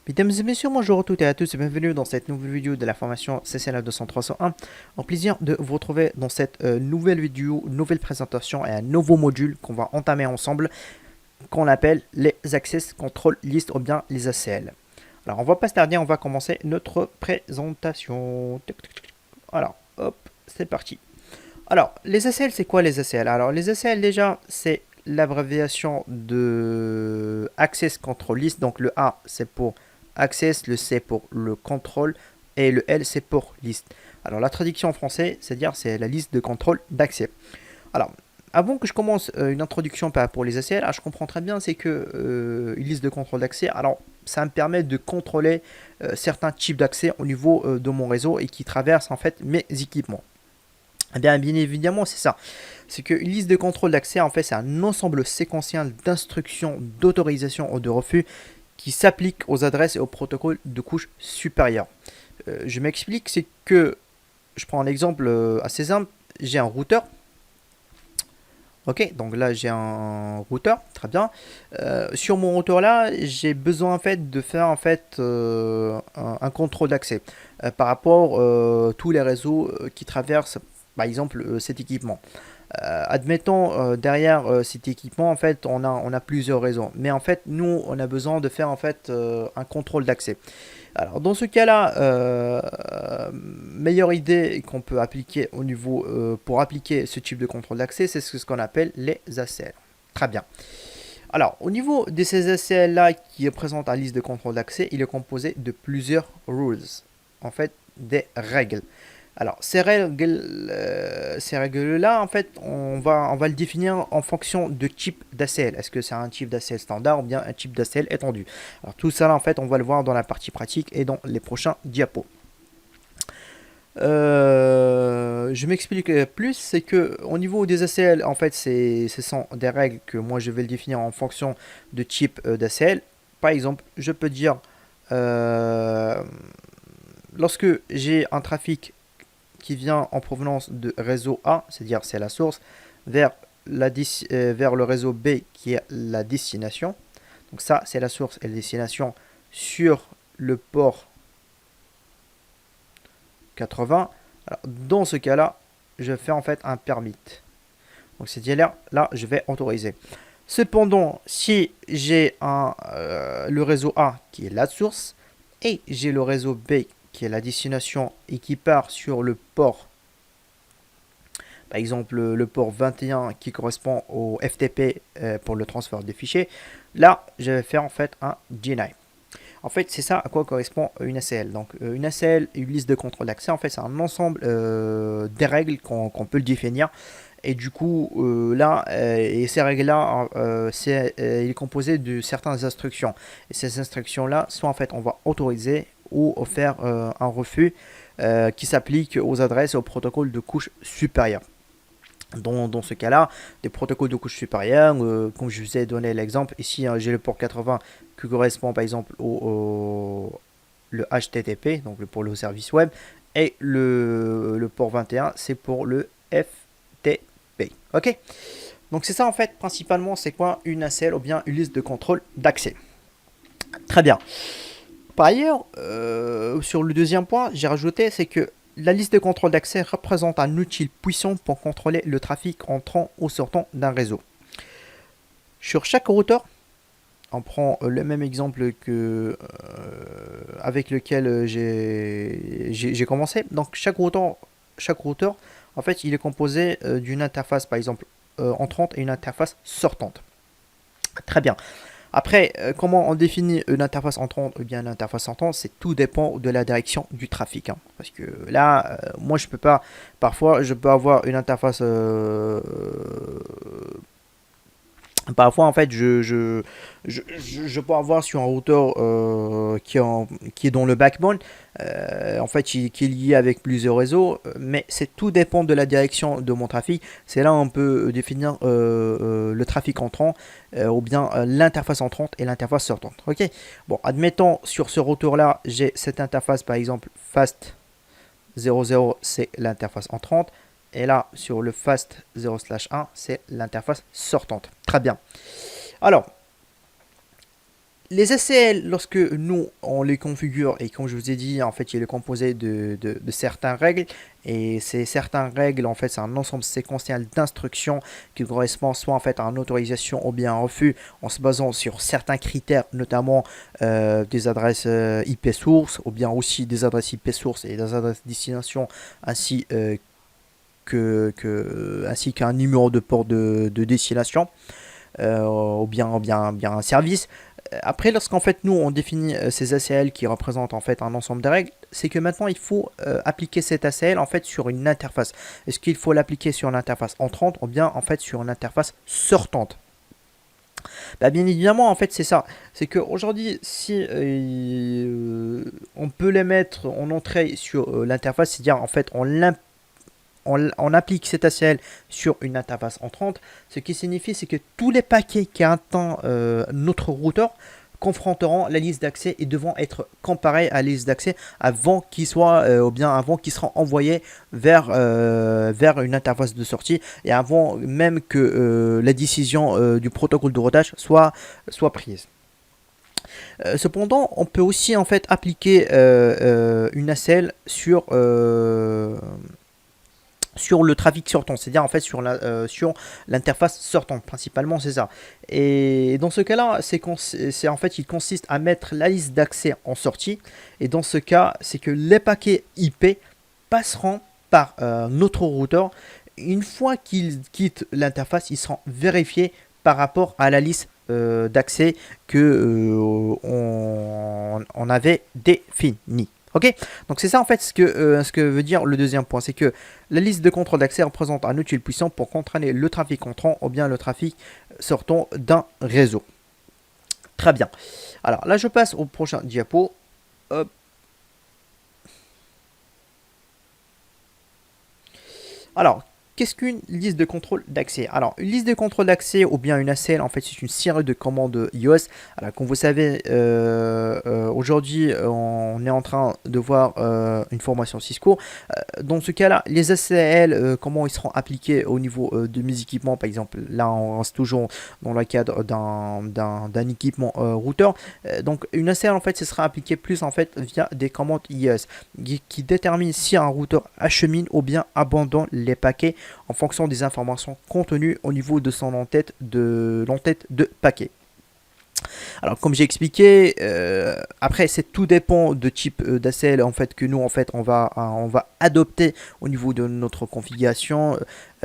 Mesdames et messieurs, bonjour à toutes et à tous et bienvenue dans cette nouvelle vidéo de la formation CCNA 200-301. Un plaisir de vous retrouver dans cette nouvelle vidéo, nouvelle présentation et un nouveau module qu'on va entamer ensemble, qu'on appelle les Access Control List ou bien les ACL. Alors on va pas se tarder, on va commencer notre présentation. Alors, hop, c'est parti. Alors, les ACL, c'est quoi les ACL? Alors, les ACL, déjà, c'est l'abréviation de Access Control List. Donc, le A, c'est pour Access, le C pour le contrôle et le L, c'est pour liste. Alors, la traduction en français, c'est-à-dire, c'est la liste de contrôle d'accès. Alors, avant que je commence une introduction pour les ACL, je comprends très bien, c'est que une liste de contrôle d'accès, alors, ça me permet de contrôler certains types d'accès au niveau de mon réseau et qui traversent en fait mes équipements. Eh bien, bien évidemment, c'est ça. C'est qu'une liste de contrôle d'accès, en fait, c'est un ensemble séquentiel d'instructions, d'autorisation ou de refus qui s'applique aux adresses et aux protocoles de couche supérieure. Je m'explique, c'est que, je prends un exemple assez simple, j'ai un routeur. Ok, donc là j'ai un routeur, très bien. Sur mon routeur là, j'ai besoin en fait de faire en fait un contrôle d'accès par rapport à tous les réseaux qui traversent par exemple cet équipement. Admettons derrière cet équipement en fait on a plusieurs réseaux, mais en fait nous on a besoin de faire en fait un contrôle d'accès. Alors dans ce cas-là, meilleure idée qu'on peut appliquer au niveau pour appliquer ce type de contrôle d'accès, c'est ce qu'on appelle les ACL. Très bien. Alors au niveau de ces ACL là qui représentent la liste de contrôle d'accès, il est composé de plusieurs rules, en fait des règles. Alors, ces règles-là, en fait, on va le définir en fonction de type d'ACL. Est-ce que c'est un type d'ACL standard ou bien un type d'ACL étendu? Alors, tout ça, là, en fait, on va le voir dans la partie pratique et dans les prochains diapos. Je m'explique plus, c'est que au niveau des ACL, en fait, ce sont des règles que moi je vais le définir en fonction de type d'ACL. Par exemple, je peux dire euh, lorsque j'ai un trafic qui vient en provenance de réseau A, c'est-à-dire c'est la source, vers, vers le réseau B qui est la destination. Donc ça, c'est la source et la destination sur le port 80. Alors, dans ce cas-là, je fais en fait un permit. Donc c'est-à-dire là, je vais autoriser. Cependant, si j'ai le réseau A qui est la source et j'ai le réseau B qui est la destination et qui part sur le port, par exemple le port 21 qui correspond au FTP pour le transfert des fichiers, là je vais faire en fait un deny. En fait, c'est ça à quoi correspond une ACL. Donc, une ACL, une liste de contrôle d'accès, en fait, c'est un ensemble des règles qu'on peut le définir. Et du coup, là, et ces règles-là, il est composé de certaines instructions. Et ces instructions-là, soit en fait, on va autoriser ou faire un refus qui s'applique aux adresses et aux protocoles de couche supérieure. Dans ce cas-là, des protocoles de couche supérieure, comme je vous ai donné l'exemple, ici j'ai le port 80 qui correspond par exemple au le HTTP, donc pour le service web, et le port 21 c'est pour le FTP. Ok. Donc c'est ça en fait principalement, c'est quoi une ACL ou bien une liste de contrôle d'accès. Très bien. Par ailleurs, sur le deuxième point, j'ai rajouté, c'est que la liste de contrôle d'accès représente un outil puissant pour contrôler le trafic entrant ou sortant d'un réseau. Sur chaque routeur, on prend le même exemple que avec lequel j'ai commencé. Donc chaque routeur, en fait, il est composé d'une interface, par exemple, entrante et une interface sortante. Très bien. Après, comment on définit une interface entrante ou bien une interface sortante, c'est tout dépend de la direction du trafic, hein. Parce que là, moi je peux pas, parfois je peux avoir une interface parfois, en fait, je peux avoir sur un routeur qui est dans le backbone, en fait, qui est lié avec plusieurs réseaux, mais c'est tout dépend de la direction de mon trafic. C'est là où on peut définir le trafic entrant ou bien l'interface entrante et l'interface sortante. Ok. Bon, admettons sur ce routeur-là, j'ai cette interface, par exemple, fast 00, c'est l'interface entrante. Et là, sur le fast 0/1, c'est l'interface sortante. Très bien. Alors, Les ACL, lorsque nous on les configure, et comme je vous ai dit, en fait, il est composé de certaines règles, et ces certaines règles, en fait, c'est un ensemble séquentiel d'instructions qui correspond soit en fait à une autorisation ou bien un refus en se basant sur certains critères, notamment des adresses IP source, ou bien aussi des adresses IP source et des adresses destination, ainsi ainsi qu'un numéro de port de destination, bien un service. Après, lorsqu'en fait nous on définit ces ACL qui représentent en fait un ensemble de règles, c'est que maintenant il faut appliquer cet ACL en fait sur une interface. Est-ce qu'il faut l'appliquer sur une interface entrante ou bien en fait sur une interface sortante? Bah, bien évidemment, en fait, c'est ça. C'est qu'aujourd'hui, si on peut les mettre en entrée sur l'interface, c'est-à-dire en fait on applique cet ACL sur une interface entrante, ce qui signifie c'est que tous les paquets qui attendent notre routeur confronteront la liste d'accès et devront être comparés à la liste d'accès avant qu'ils soient ou bien avant qu'ils seront envoyés vers une interface de sortie et avant même que la décision du protocole de routage soit prise. Cependant, on peut aussi en fait appliquer une ACL sur le trafic sortant, c'est-à-dire en fait sur l'interface sortante principalement, c'est ça. Et dans ce cas-là, c'est en fait il consiste à mettre la liste d'accès en sortie, et dans ce cas c'est que les paquets IP passeront par notre routeur. Une fois qu'ils quittent l'interface, ils seront vérifiés par rapport à la liste d'accès que on avait définie. Ok, donc c'est ça en fait ce que veut dire le deuxième point, c'est que la liste de contrôle d'accès représente un outil puissant pour contrôler le trafic entrant ou bien le trafic sortant d'un réseau. Très bien. Alors là je passe au prochain diapo. Hop. Alors, qu'est-ce qu'une liste de contrôle d'accès? Alors, une liste de contrôle d'accès ou bien une ACL, en fait, c'est une série de commandes iOS. Alors, comme vous savez, aujourd'hui, on est en train de voir une formation Cisco. Dans ce cas-là, les ACL, comment ils seront appliqués au niveau de mes équipements? Par exemple, là, on reste toujours dans le cadre d'un équipement routeur. Donc, une ACL, en fait, ce sera appliqué plus en fait via des commandes iOS qui déterminent si un routeur achemine ou bien abandonne les paquets en fonction des informations contenues au niveau de son entête de paquet. Alors comme j'ai expliqué, après c'est tout dépend de type d'ACL en fait que nous en fait on va adopter au niveau de notre configuration.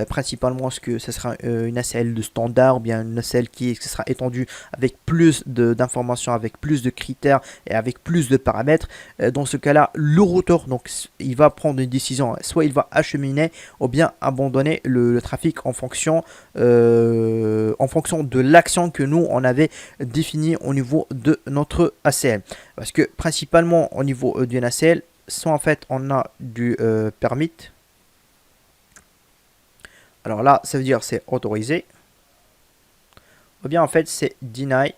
Principalement ce que ce sera une ACL de standard ou bien une ACL qui sera étendue avec plus d'informations, avec plus de critères et avec plus de paramètres. Dans ce cas-là, le routeur donc il va prendre une décision, soit il va acheminer ou bien abandonner le trafic en fonction de l'action que nous on avait définie au niveau de notre ACL. Parce que principalement au niveau d'une ACL, soit en fait on a du permit. Alors là, ça veut dire c'est autorisé. Ou bien en fait c'est deny.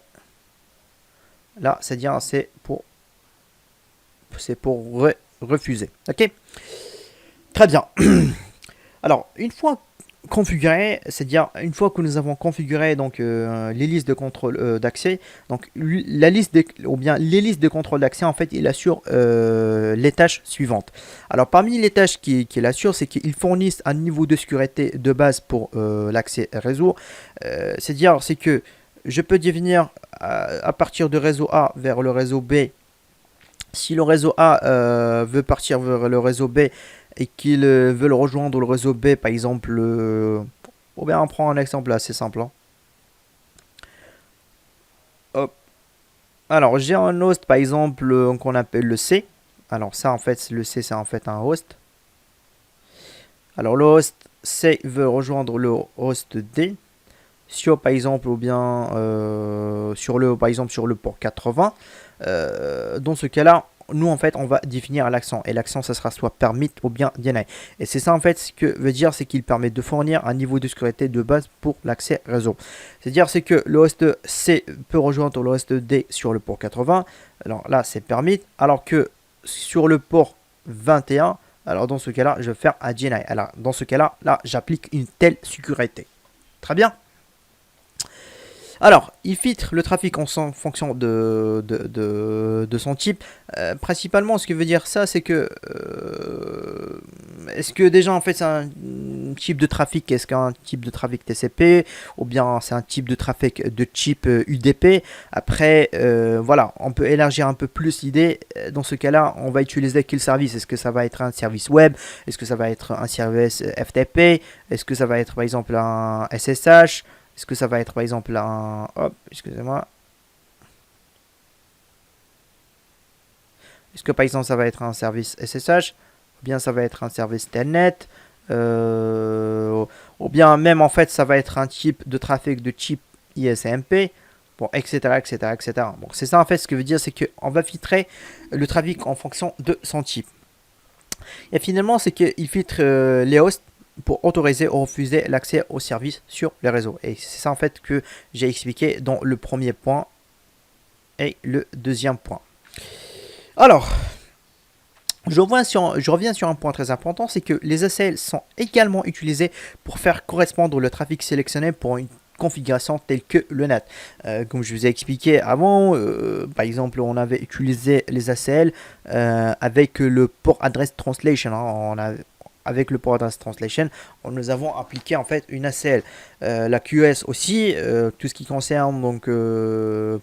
Là, c'est-à-dire c'est pour refuser. Ok. Très bien. Alors, une fois configuré, c'est-à-dire une fois que nous avons configuré donc les listes de contrôle d'accès, donc la liste ou bien les listes de contrôle d'accès en fait il assure les tâches suivantes. Alors parmi les tâches qu'il assure, c'est qu'ils fournissent un niveau de sécurité de base pour l'accès réseau. C'est-à-dire c'est que je peux définir à partir de réseau A vers le réseau B. Si le réseau A veut partir vers le réseau B et qu'ils veulent rejoindre le réseau B, par exemple, ou bien on prend un exemple assez simple. Hein. Hop. Alors j'ai un host par exemple qu'on appelle le C. Alors ça en fait, le C c'est en fait un host. Alors le host C veut rejoindre le host D. Sur par exemple ou bien sur le port 80. Dans ce cas-là, nous en fait on va définir l'accent et l'accent ça sera soit permit ou bien deny, et c'est ça en fait ce que veut dire, c'est qu'il permet de fournir un niveau de sécurité de base pour l'accès réseau. C'est-à-dire c'est que le host C peut rejoindre le host D sur le port 80, alors là c'est permit, alors que sur le port 21, alors dans ce cas-là je vais faire un deny. Alors dans ce cas-là, j'applique une telle sécurité. Très bien. Alors, il filtre le trafic en fonction de son type. Principalement, ce que veut dire ça, c'est que est-ce que déjà en fait c'est un type de trafic, est-ce qu'un type de trafic TCP ou bien c'est un type de trafic de type UDP. Après, voilà, on peut élargir un peu plus l'idée. Dans ce cas-là, on va utiliser quel service? Est-ce que ça va être un service web? Est-ce que ça va être un service FTP? Est-ce que ça va être par exemple un SSH? Est-ce que ça va être par exemple un... Hop, excusez-moi. Est-ce que par exemple ça va être un service SSH? Ou bien ça va être un service Telnet? Ou bien même en fait ça va être un type de trafic de type ISMP? Bon, etc. etc. etc. Bon, c'est ça en fait ce que veut dire, c'est qu'on va filtrer le trafic en fonction de son type. Et finalement, c'est qu'il filtre les hosts pour autoriser ou refuser l'accès aux services sur les réseaux. Et c'est ça en fait que j'ai expliqué dans le premier point et le deuxième point. Alors, je reviens sur un point très important, c'est que les ACL sont également utilisés pour faire correspondre le trafic sélectionné pour une configuration telle que le NAT. Comme je vous ai expliqué avant, par exemple, on avait utilisé les ACL avec le port address translation. Avec le port address translation, nous avons appliqué en fait une ACL. La QS aussi, tout ce qui concerne donc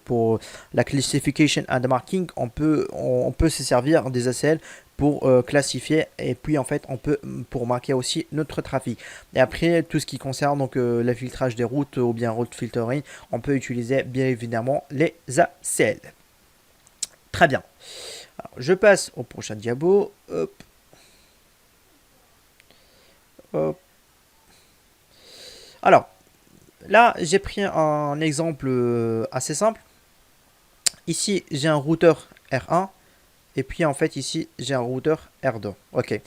pour la classification and marking, on peut se servir des ACL pour classifier et puis en fait on peut pour marquer aussi notre trafic. Et après tout ce qui concerne donc le filtrage des routes ou bien route filtering, on peut utiliser bien évidemment les ACL. Très bien. Alors, je passe au prochain diapo. Hop. Hop. Alors là j'ai pris un exemple assez simple. Ici j'ai un routeur R1. Et puis en fait ici j'ai un routeur R2. Ok.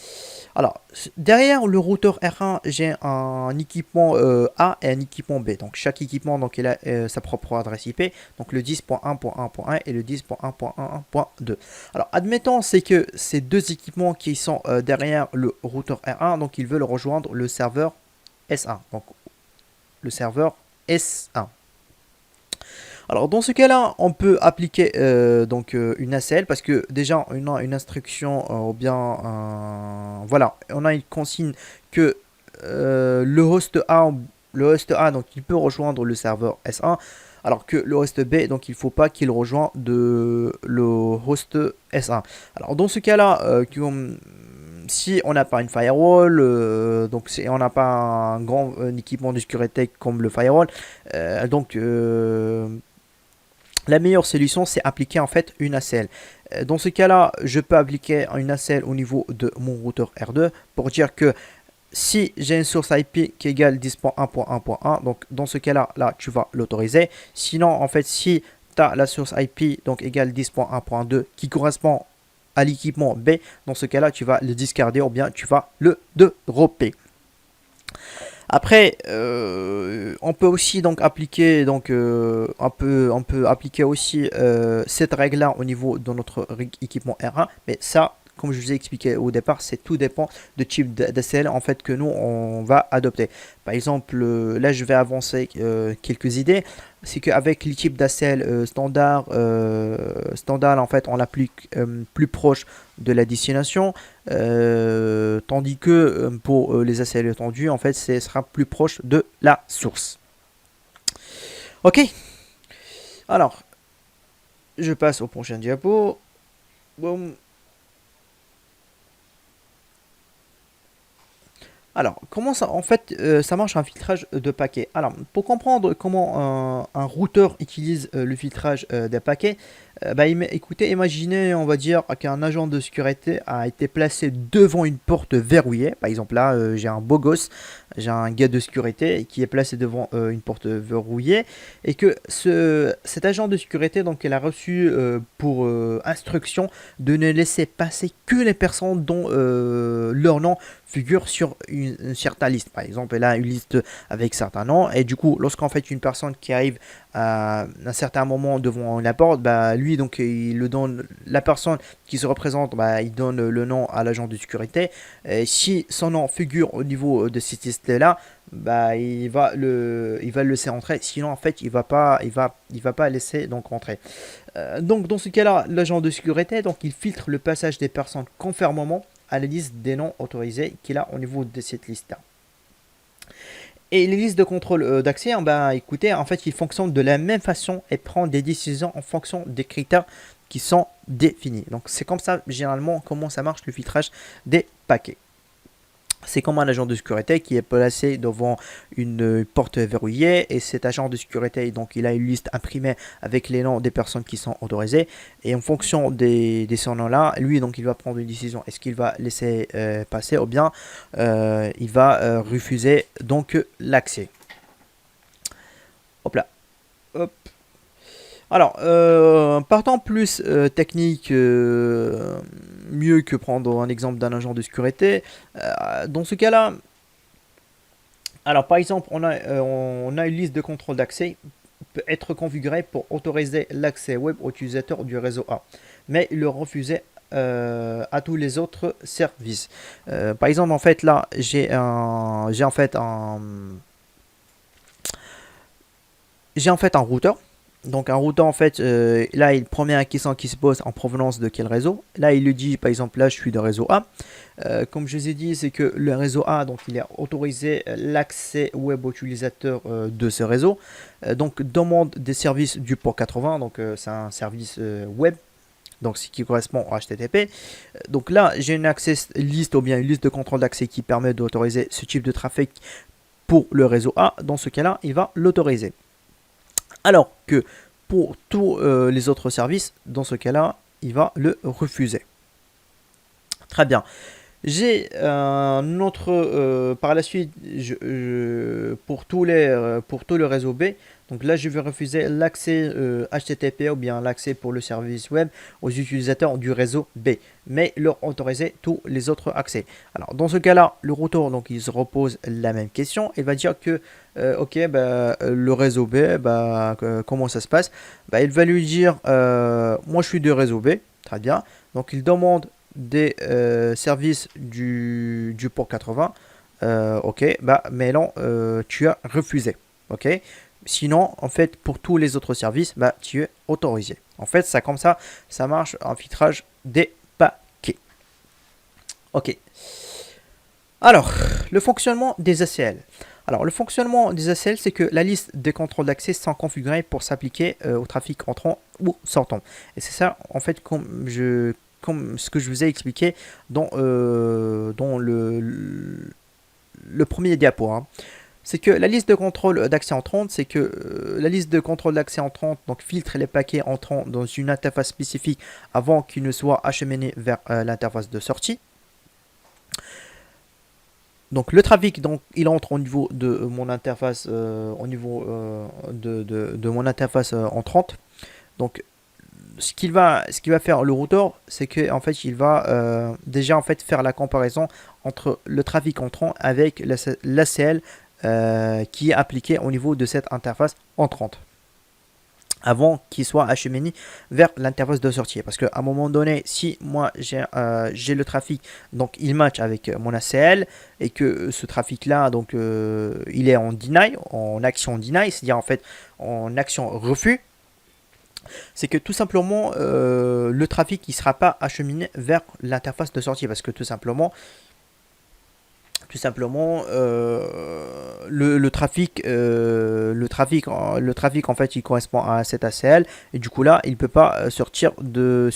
Alors derrière le routeur R1 j'ai un équipement A et un équipement B. Donc chaque équipement donc il a sa propre adresse IP. Donc le 10.1.1.1 et le 10.1.1.2. Alors admettons c'est que ces deux équipements qui sont derrière le routeur R1 donc ils veulent rejoindre le serveur S1. Donc le serveur S1. Alors dans ce cas-là, on peut appliquer une ACL parce que déjà on a une instruction ou bien voilà, on a une consigne que le host A donc il peut rejoindre le serveur S1 alors que le host B donc il ne faut pas qu'il rejoigne le host S1. Alors dans ce cas-là, si on n'a pas une firewall, donc si on n'a pas un grand équipement de sécurité comme le firewall, donc la meilleure solution, c'est appliquer en fait une ACL. Dans ce cas-là, je peux appliquer une ACL au niveau de mon routeur R2 pour dire que si j'ai une source IP qui égale 10.1.1.1, donc dans ce cas-là, là, tu vas l'autoriser. Sinon, en fait, si tu as la source IP donc égale 10.1.2 qui correspond à l'équipement B, dans ce cas-là, tu vas le discarder ou bien tu vas le dropper. Après, on peut aussi donc appliquer on peut appliquer aussi cette règle-là au niveau de notre équipement R1, mais ça, comme je vous ai expliqué au départ, c'est tout dépend du type d'ACL en fait que nous on va adopter. Par exemple, là je vais avancer quelques idées. C'est qu'avec les types d'ACL standard en fait on l'applique plus proche de la destination, tandis que pour les ACL étendus en fait ce sera plus proche de la source. Ok, alors je passe au prochain diapo. Boum. Alors, comment ça, en fait, ça marche un filtrage de paquets. Alors, pour comprendre comment un routeur utilise le filtrage des paquets, écoutez, imaginez, on va dire, qu'un agent de sécurité a été placé devant une porte verrouillée. Par exemple, là, j'ai un beau gosse, j'ai un gars de sécurité qui est placé devant une porte verrouillée et que cet agent de sécurité, donc, il a reçu pour instruction de ne laisser passer que les personnes dont leur nom figure sur une certaine liste. Par exemple, elle a une liste avec certains noms, et du coup, lorsqu'en fait une personne qui arrive à un certain moment devant la porte, bah, lui, donc, il le donne, la personne qui se représente, bah, il donne le nom à l'agent de sécurité. Et si son nom figure au niveau de cette liste-là, bah, il va le laisser rentrer. Sinon, en fait, il va pas laisser donc rentrer. Donc, dans ce cas-là, l'agent de sécurité, donc, il filtre le passage des personnes conformément à la liste des noms autorisés qu'il a au niveau de cette liste-là. Et les listes de contrôle d'accès, ben, écoutez, en fait, ils fonctionnent de la même façon et prennent des décisions en fonction des critères qui sont définis. Donc, c'est comme ça, généralement, comment ça marche le filtrage des paquets. C'est comme un agent de sécurité qui est placé devant une porte verrouillée, et cet agent de sécurité, donc, il a une liste imprimée avec les noms des personnes qui sont autorisées, et en fonction de ces noms-là, lui, donc, il va prendre une décision. Est-ce qu'il va laisser passer, ou bien il va refuser donc l'accès. Hop là. Hop. Alors, partant plus technique, mieux que prendre un exemple d'un agent de sécurité. Dans ce cas-là, alors par exemple, on a une liste de contrôle d'accès peut être configurée pour autoriser l'accès web aux utilisateurs du réseau A, mais le refuser à tous les autres services. Par exemple, en fait, là, j'ai en fait un routeur. Donc un routeur, en fait, là, il première question qui se pose, en provenance de quel réseau. Là, il lui dit, par exemple, là, je suis de réseau A. Comme je vous ai dit, c'est que le réseau A, donc, il a autorisé l'accès web aux utilisateurs de ce réseau. Donc, demande des services du port 80. Donc, c'est un service web. Donc, ce qui correspond au HTTP. Donc là, j'ai une access list, ou bien une liste de contrôle d'accès qui permet d'autoriser ce type de trafic pour le réseau A. Dans ce cas-là, il va l'autoriser. Alors que pour tous les autres services, dans ce cas-là, il va le refuser. Très bien. J'ai un autre, par la suite, pour tout le réseau B, donc là, je vais refuser l'accès HTTP, ou bien l'accès pour le service web aux utilisateurs du réseau B, mais leur autoriser tous les autres accès. Alors, dans ce cas-là, le routeur, donc, il se repose la même question. Il va dire que, ok, bah, le réseau B, bah, comment ça se passe? Bah, il va lui dire, moi, je suis du réseau B, très bien. Donc, il demande des services du port 80. Ok, bah, mais non, tu as refusé. Ok. Sinon, en fait, pour tous les autres services, bah, tu es autorisé. En fait, ça comme ça marche en filtrage des paquets. Ok. Alors, le fonctionnement des ACL. Alors, le fonctionnement des ACL, c'est que la liste des contrôles d'accès sont configurés pour s'appliquer au trafic entrant ou sortant. Et c'est ça, en fait, comme ce que je vous ai expliqué dans le premier diapo. Hein. C'est que la liste de contrôle d'accès entrante, c'est que la liste de contrôle d'accès entrante donc filtre les paquets entrants dans une interface spécifique avant qu'ils ne soient acheminés vers l'interface de sortie. Donc le trafic, donc, il entre au niveau de mon interface, de mon interface entrante. Donc ce qu'il va faire le routeur, c'est que en fait il va déjà en fait faire la comparaison entre le trafic entrant avec l'ACL qui est appliqué au niveau de cette interface entrante avant qu'il soit acheminé vers l'interface de sortie. Parce qu'à un moment donné, si moi j'ai le trafic, donc il match avec mon ACL, et que ce trafic là, donc il est en deny, en action deny, c'est-à-dire en fait en action refus, c'est que tout simplement le trafic ne sera pas acheminé vers l'interface de sortie, parce que tout simplement le trafic en fait il correspond à cet ACL, et du coup là il peut pas sortir de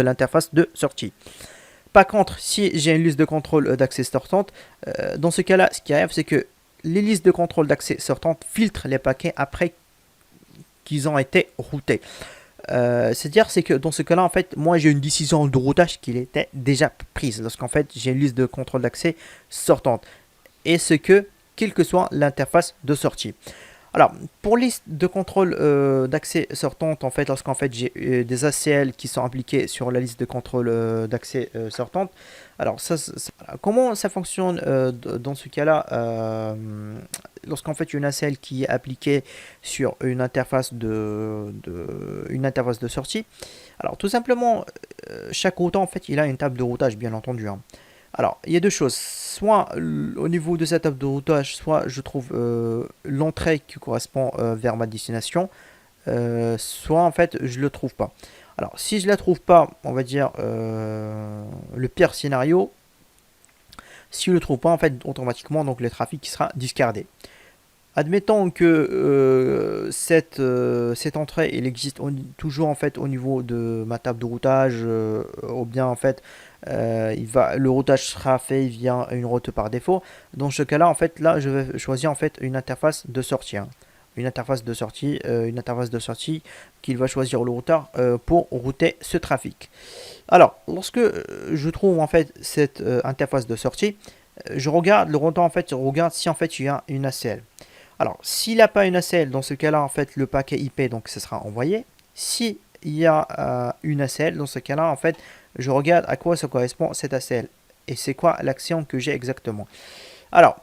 l'interface de sortie. Par contre, si j'ai une liste de contrôle d'accès sortante, dans ce cas là, ce qui arrive, c'est que les listes de contrôle d'accès sortante filtrent les paquets après qu'ils ont été routés. C'est-à-dire, c'est que dans ce cas-là, en fait, moi j'ai une décision de routage qui était déjà prise lorsqu'en fait j'ai une liste de contrôle d'accès sortante, et ce que quelle que soit l'interface de sortie. Alors, pour liste de contrôle d'accès sortante, en fait, lorsqu'en fait j'ai des ACL qui sont appliqués sur la liste de contrôle d'accès sortante, alors comment ça fonctionne dans ce cas-là lorsqu'en fait une ACL qui est appliquée sur une interface une interface de sortie. Alors, tout simplement, chaque routeur, en fait, il a une table de routage, bien entendu, hein. Alors, il y a deux choses. Soit au niveau de cette table de routage, soit je trouve l'entrée qui correspond vers ma destination, soit en fait je le trouve pas. Alors, si je la trouve pas, on va dire le pire scénario, si je le trouve pas, en fait, automatiquement, donc le trafic qui sera discardé. Admettons que cette entrée elle existe toujours en fait au niveau de ma table de routage ou bien en fait le routage sera fait via une route par défaut. Dans ce cas là en fait là je vais choisir en fait une interface de sortie, hein. Une interface de sortie qu'il va choisir le routeur pour router ce trafic. Alors lorsque je trouve en fait cette interface de sortie, je regarde le routeur en fait, je regarde si en fait il y a une ACL. Alors, s'il n'a pas une ACL, dans ce cas-là, en fait, le paquet IP, donc, ce sera envoyé. S'il y a une ACL, dans ce cas-là, en fait, je regarde à quoi ça correspond cette ACL. Et c'est quoi l'action que j'ai exactement. Alors,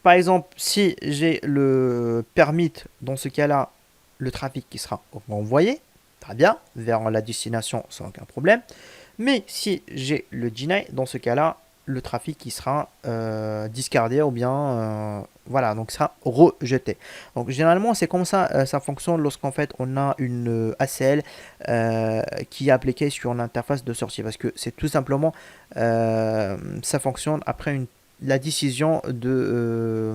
par exemple, si j'ai le permit, dans ce cas-là, le trafic qui sera envoyé, très bien, vers la destination sans aucun problème. Mais si j'ai le deny, dans ce cas-là, le trafic qui sera discardé ou bien voilà, donc sera rejeté. Donc généralement c'est comme ça ça fonctionne lorsqu'en fait on a une ACL qui est appliquée sur l'interface de sortie, parce que c'est tout simplement ça fonctionne après la décision de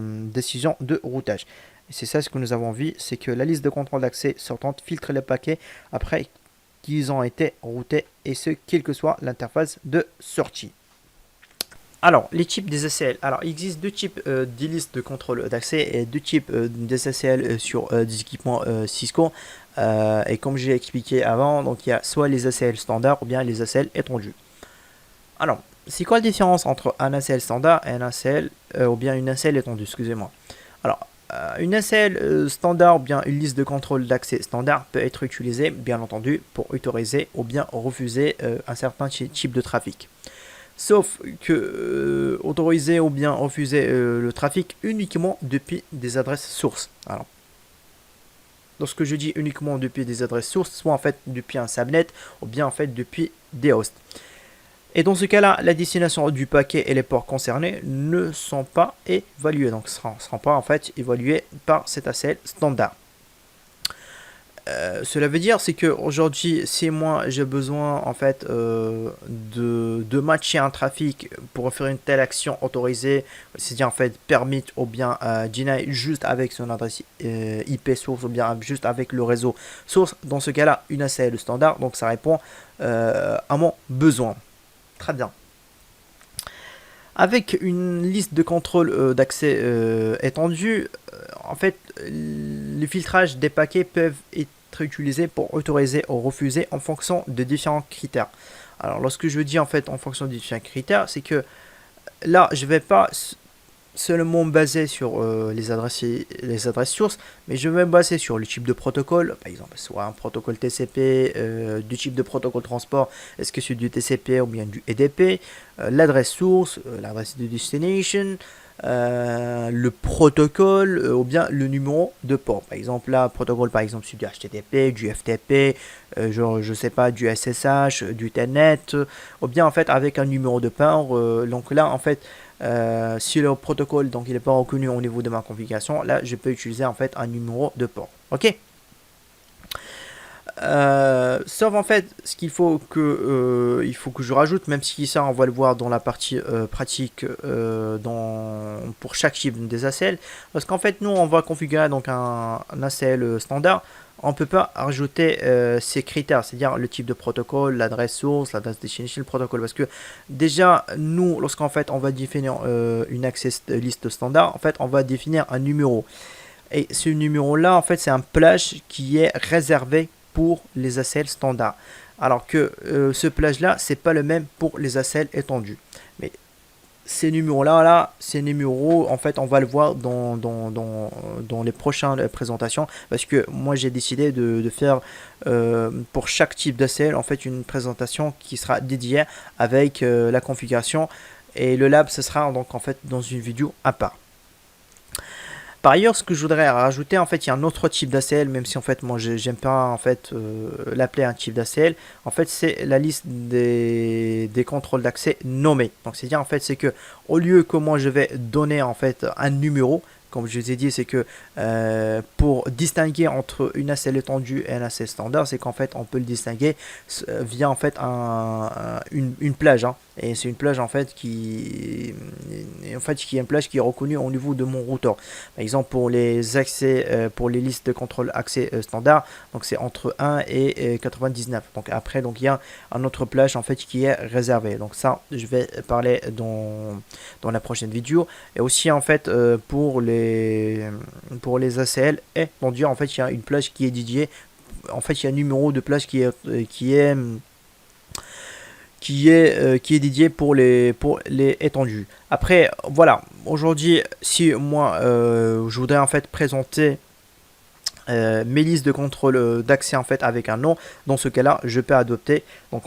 routage. Et c'est ça ce que nous avons vu, c'est que la liste de contrôle d'accès sortante filtre les paquets après qu'ils ont été routés, et ce quelle que soit l'interface de sortie. Alors, les types des ACL. Alors, il existe deux types de listes de contrôle d'accès et deux types des ACL sur des équipements Cisco. Et comme j'ai expliqué avant, donc il y a soit les ACL standards ou bien les ACL étendus. Alors, c'est quoi la différence entre un ACL standard et un ACL ou bien une ACL étendue, excusez-moi. Alors, une ACL standard ou bien une liste de contrôle d'accès standard peut être utilisée, bien entendu, pour autoriser ou bien refuser un certain type de trafic. Sauf que autoriser ou bien refuser le trafic uniquement depuis des adresses sources. Alors, lorsque je dis uniquement depuis des adresses sources, soit en fait depuis un subnet ou bien en fait depuis des hosts. Et dans ce cas-là, la destination du paquet et les ports concernés ne sont pas évalués, donc ne seront pas en fait évalués par cet ACL standard. Cela veut dire c'est que aujourd'hui, si moi j'ai besoin en fait de matcher un trafic pour faire une telle action autorisée, c'est-à-dire en fait permit ou bien deny juste avec son adresse IP source ou bien juste avec le réseau source, dans ce cas-là une ACL standard, donc ça répond à mon besoin. Très bien. Avec une liste de contrôle d'accès étendue, en fait, le filtrage des paquets peuvent être utilisés pour autoriser ou refuser en fonction de différents critères. Alors, lorsque je dis en fait en fonction de différents critères, c'est que là, je ne vais pas seulement basé sur les adresses sources, mais je vais me baser sur le type de protocole, par exemple, soit un protocole TCP, du type de protocole transport, est-ce que c'est du TCP ou bien du EDP, l'adresse source, l'adresse de destination, le protocole ou bien le numéro de port. Par exemple, là, protocole, par exemple, c'est du HTTP, du FTP, genre, je sais pas, du SSH, du Telnet, ou bien en fait avec un numéro de port. Donc là, en fait, si le protocole donc il n'est pas reconnu au niveau de ma configuration, là je peux utiliser en fait un numéro de port. Ok. Sauf en fait ce qu'il faut que je rajoute, même si ça on va le voir dans la partie pratique pour chaque type des ACL, parce qu'en fait nous on va configurer donc un ACL standard. On ne peut pas rajouter ces critères, c'est-à-dire le type de protocole, l'adresse source, l'adresse destination, le protocole, parce que déjà nous lorsqu'en fait on va définir une access list standard, en fait on va définir un numéro, et ce numéro là en fait c'est un plage qui est réservé pour les ACL standards, alors que ce plage là c'est pas le même pour les ACL étendus. Mais ces numéros-là, ces numéros, en fait, on va le voir dans les prochaines présentations. Parce que moi, j'ai décidé de faire pour chaque type d'ACL, en fait, une présentation qui sera dédiée avec la configuration. Et le lab, ce sera donc en fait dans une vidéo à part. Par ailleurs, ce que je voudrais rajouter, en fait, il y a un autre type d'ACL, même si en fait, moi, j'aime pas en fait l'appeler un type d'ACL. En fait, c'est la liste des contrôles d'accès nommés. Donc, c'est-à-dire en fait, c'est que au lieu que moi je vais donner en fait un numéro, comme je vous ai dit, c'est que pour distinguer entre une ACL étendue et un ACL standard, c'est qu'en fait, on peut le distinguer via en fait une plage. Hein. Et c'est une plage en fait qui est une plage qui est reconnue au niveau de mon routeur. Par exemple, pour les accès, pour les listes de contrôle accès standard, donc c'est entre 1 et 99. Donc après, donc il y a un autre plage en fait qui est réservé. Donc ça, je vais parler dans la prochaine vidéo. Et aussi en fait pour les ACL étendus, en fait il y a une plage qui est dédiée. En fait, il y a un numéro de plage qui est dédié pour les étendus. Après, voilà, aujourd'hui, si moi je voudrais en fait présenter mes listes de contrôle d'accès en fait avec un nom, dans ce cas là je peux adopter donc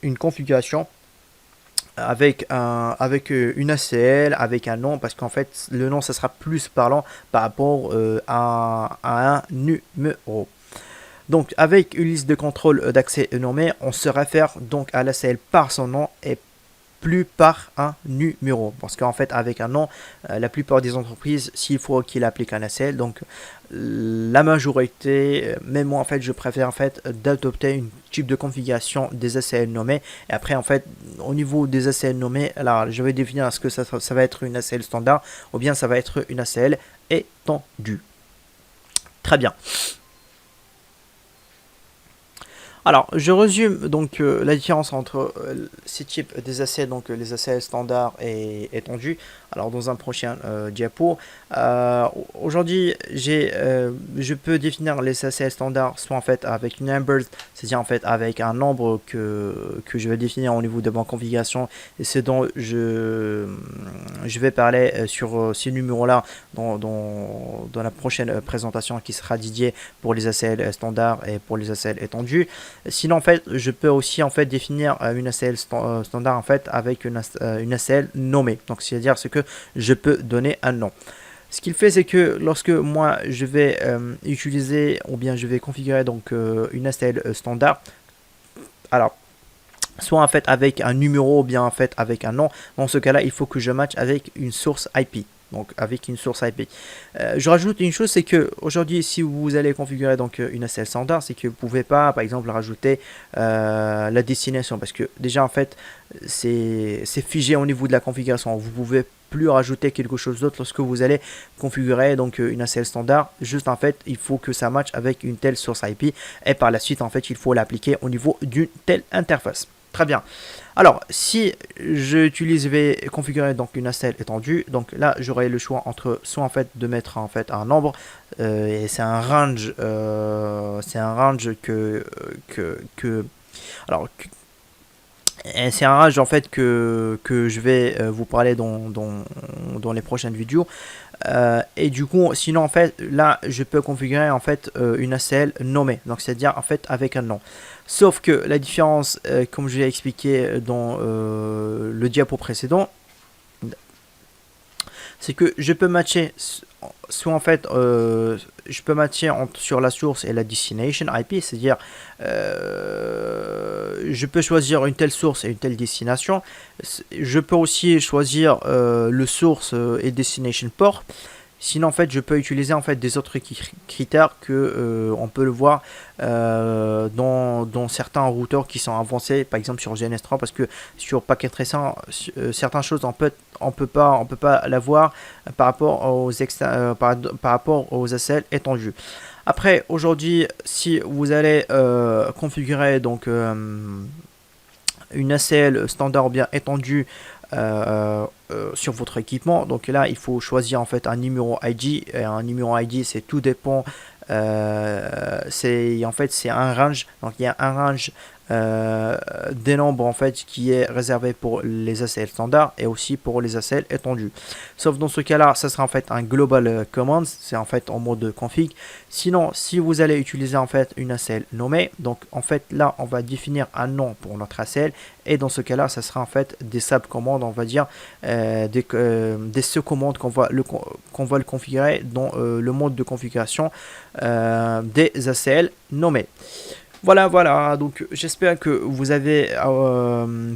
une configuration avec une ACL, avec un nom, parce qu'en fait le nom ça sera plus parlant par rapport à un numéro. Donc avec une liste de contrôle d'accès nommée, on se réfère donc à l'ACL par son nom et plus par un numéro. Parce qu'en fait avec un nom, la plupart des entreprises, s'il faut qu'il applique un ACL, donc la majorité, même moi en fait je préfère en fait d'adopter une type de configuration des ACL nommés. Et après en fait au niveau des ACL nommés, alors je vais définir est-ce que ça va être une ACL standard ou bien ça va être une ACL étendue. Très bien. Alors, je résume donc la différence entre ces types des ACL, donc les ACL standards et étendus. Alors, dans un prochain diapo. Aujourd'hui, je peux définir les ACL standards soit en fait avec numbers, c'est-à-dire en fait avec un nombre que je vais définir au niveau de ma configuration. Et c'est dont je vais parler sur ces numéros-là dans la prochaine présentation qui sera dédiée pour les ACL standards et pour les ACL étendus. Sinon en fait je peux aussi en fait définir une ACL standard en fait avec une ACL nommée. Donc c'est à dire ce que je peux donner un nom. Ce qu'il fait c'est que lorsque moi je vais utiliser ou bien je vais configurer donc une ACL standard, alors soit en fait avec un numéro ou bien en fait avec un nom, dans ce cas là il faut que je matche avec une source IP. Donc avec une source IP. Je rajoute une chose, c'est que aujourd'hui, si vous allez configurer donc une ACL standard, c'est que vous pouvez pas, par exemple, rajouter la destination, parce que déjà en fait, c'est figé au niveau de la configuration. Vous pouvez plus rajouter quelque chose d'autre lorsque vous allez configurer donc une ACL standard. Juste en fait, il faut que ça matche avec une telle source IP, et par la suite en fait, il faut l'appliquer au niveau d'une telle interface. Très bien. Alors, si je vais configurer donc une ACL étendue, donc là j'aurai le choix entre soit en fait de mettre en fait un nombre et c'est un range, alors c'est un range en fait que je vais vous parler dans les prochaines vidéos. Et du coup, sinon en fait, là, je peux configurer en fait une ACL nommée, donc c'est-à-dire en fait avec un nom. Sauf que la différence, comme je l'ai expliqué dans le diapo précédent, c'est que je peux matcher soit en fait je peux matcher sur la source et la destination IP, c'est-à-dire je peux choisir une telle source et une telle destination. Je peux aussi choisir le source et destination port. Sinon en fait je peux utiliser en fait des autres critères que on peut le voir dans certains routeurs qui sont avancés, par exemple sur GNS3, parce que sur Packet Tracer certaines choses on peut pas l'avoir par rapport aux ACL étendus. Après aujourd'hui, si vous allez configurer donc une ACL standard ou bien étendue sur votre équipement, donc là il faut choisir en fait un numéro ID, et un numéro ID c'est tout dépend c'est en fait c'est un range, donc il y a un range des nombres en fait qui est réservé pour les ACL standards et aussi pour les ACL étendus. Sauf dans ce cas-là, ça sera en fait un global command, c'est en fait en mode config. Sinon, si vous allez utiliser en fait une ACL nommée, donc en fait là on va définir un nom pour notre ACL et dans ce cas-là, ça sera en fait des subcommandes, on va dire des sous-commandes qu'on va le configurer dans le mode de configuration des ACL nommés. Voilà, donc j'espère que vous avez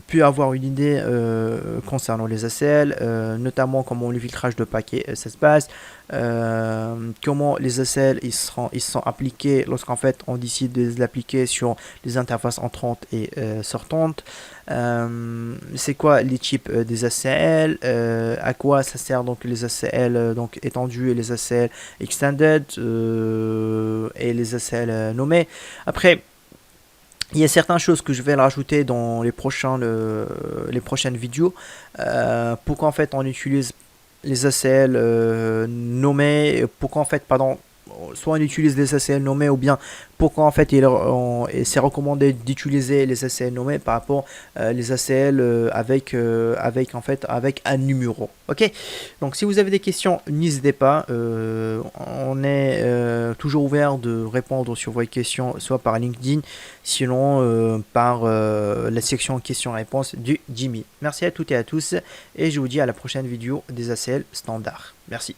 pu avoir une idée concernant les ACL, notamment comment le filtrage de paquets ça se passe, comment les ACL ils sont appliqués lorsqu'en fait on décide de les appliquer sur les interfaces entrantes et sortantes. C'est quoi les types des ACL, à quoi ça sert donc les ACL donc étendus et les ACL extended et les ACL nommés. Après, il y a certaines choses que je vais rajouter dans les prochaines vidéos pour qu'en fait on utilise les ACL nommés, pour qu'en fait, pardon, soit on utilise les ACL nommés ou bien pourquoi en fait c'est recommandé d'utiliser les ACL nommés par rapport les ACL avec un numéro. Ok, donc si vous avez des questions, n'hésitez pas, on est toujours ouvert de répondre sur vos questions, soit par LinkedIn, sinon par la section questions-réponses du Jimmy. Merci à toutes et à tous et je vous dis à la prochaine vidéo des ACL standards. Merci.